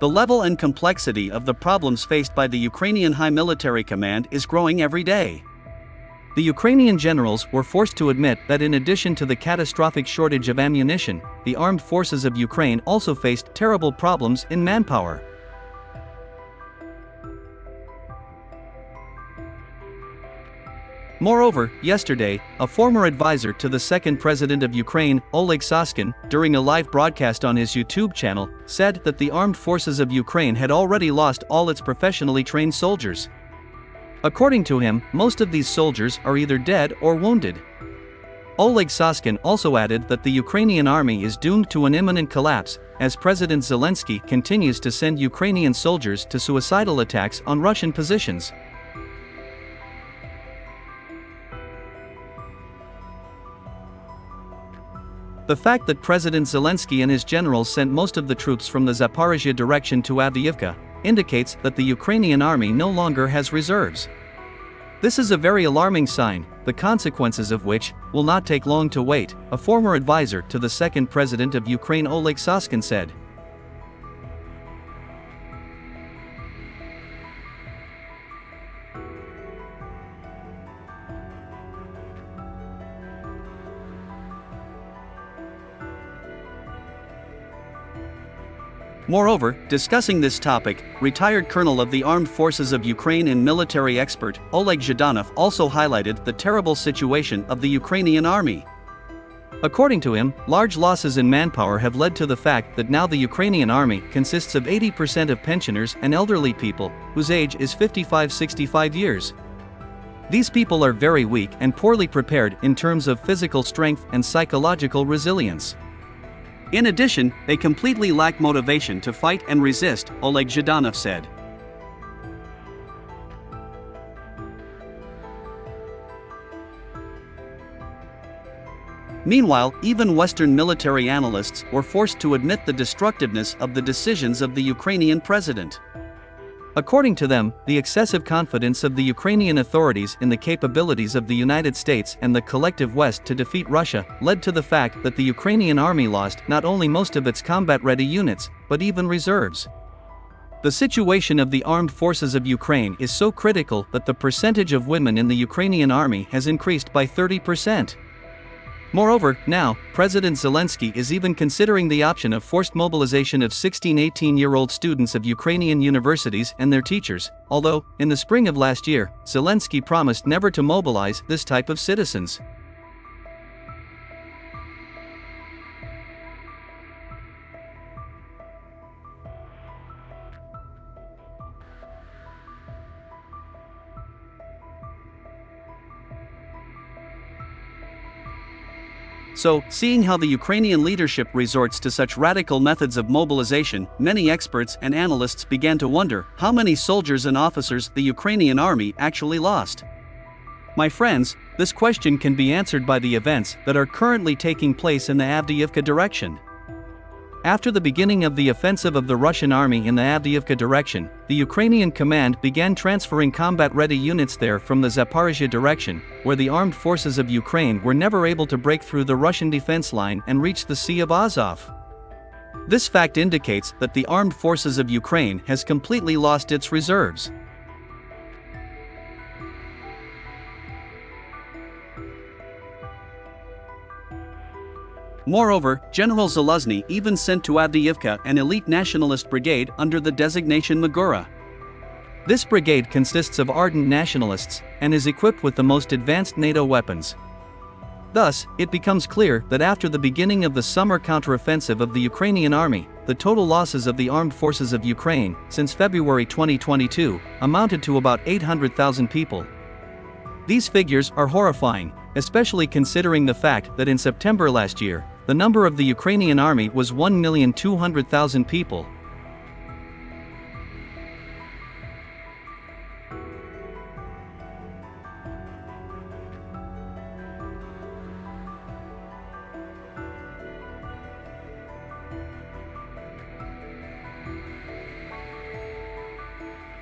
The level and complexity of the problems faced by the Ukrainian High Military Command is growing every day. The Ukrainian generals were forced to admit that in addition to the catastrophic shortage of ammunition, the armed forces of Ukraine also faced terrible problems in manpower. Moreover, yesterday, a former advisor to the second president of Ukraine, Oleg Soskin, during a live broadcast on his YouTube channel, said that the armed forces of Ukraine had already lost all its professionally trained soldiers. According to him, most of these soldiers are either dead or wounded. Oleg Soskin also added that the Ukrainian army is doomed to an imminent collapse, as President Zelensky continues to send Ukrainian soldiers to suicidal attacks on Russian positions. The fact that President Zelensky and his generals sent most of the troops from the Zaporizhia direction to Avdiivka indicates that the Ukrainian army no longer has reserves. This is a very alarming sign, the consequences of which will not take long to wait, a former advisor to the second president of Ukraine Oleg Soskin said. Moreover, discussing this topic, retired colonel of the Armed Forces of Ukraine and military expert Oleg Zhdanov also highlighted the terrible situation of the Ukrainian army. According to him, large losses in manpower have led to the fact that now the Ukrainian army consists of 80% of pensioners and elderly people, whose age is 55-65 years. These people are very weak and poorly prepared in terms of physical strength and psychological resilience. In addition, they completely lack motivation to fight and resist, Oleg Zhdanov said. Meanwhile, even Western military analysts were forced to admit the destructiveness of the decisions of the Ukrainian president. According to them, the excessive confidence of the Ukrainian authorities in the capabilities of the United States and the collective West to defeat Russia led to the fact that the Ukrainian army lost not only most of its combat-ready units, but even reserves. The situation of the armed forces of Ukraine is so critical that the percentage of women in the Ukrainian army has increased by 30%. Moreover, now, President Zelensky is even considering the option of forced mobilization of 16-18-year-old students of Ukrainian universities and their teachers, although, in the spring of last year, Zelensky promised never to mobilize this type of citizens. So, seeing how the Ukrainian leadership resorts to such radical methods of mobilization, many experts and analysts began to wonder how many soldiers and officers the Ukrainian army actually lost. My friends, this question can be answered by the events that are currently taking place in the Avdiivka direction. After the beginning of the offensive of the Russian army in the Avdiivka direction, the Ukrainian command began transferring combat-ready units there from the Zaporizhia direction, where the armed forces of Ukraine were never able to break through the Russian defense line and reach the Sea of Azov. This fact indicates that the armed forces of Ukraine has completely lost its reserves. Moreover, General Zaluzny even sent to Avdiivka an elite nationalist brigade under the designation Magura. This brigade consists of ardent nationalists and is equipped with the most advanced NATO weapons. Thus, it becomes clear that after the beginning of the summer counteroffensive of the Ukrainian army, the total losses of the armed forces of Ukraine since February 2022 amounted to about 800,000 people. These figures are horrifying, especially considering the fact that in September last year, the number of the Ukrainian army was 1,200,000 people.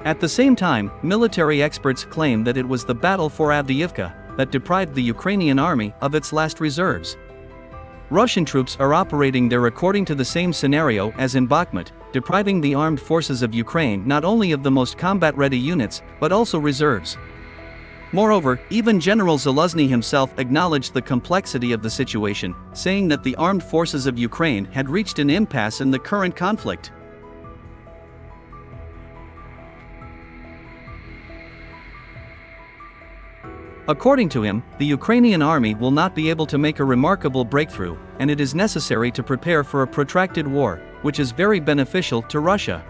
At the same time, military experts claim that it was the battle for Avdiivka that deprived the Ukrainian army of its last reserves. Russian troops are operating there according to the same scenario as in Bakhmut, depriving the armed forces of Ukraine not only of the most combat-ready units, but also reserves. Moreover, even General Zaluzny himself acknowledged the complexity of the situation, saying that the armed forces of Ukraine had reached an impasse in the current conflict. According to him, the Ukrainian army will not be able to make a remarkable breakthrough, and it is necessary to prepare for a protracted war, which is very beneficial to Russia.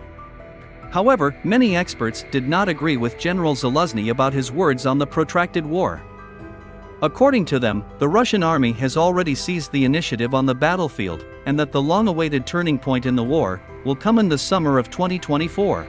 However, many experts did not agree with General Zaluzny about his words on the protracted war. According to them, the Russian army has already seized the initiative on the battlefield, and that the long-awaited turning point in the war will come in the summer of 2024.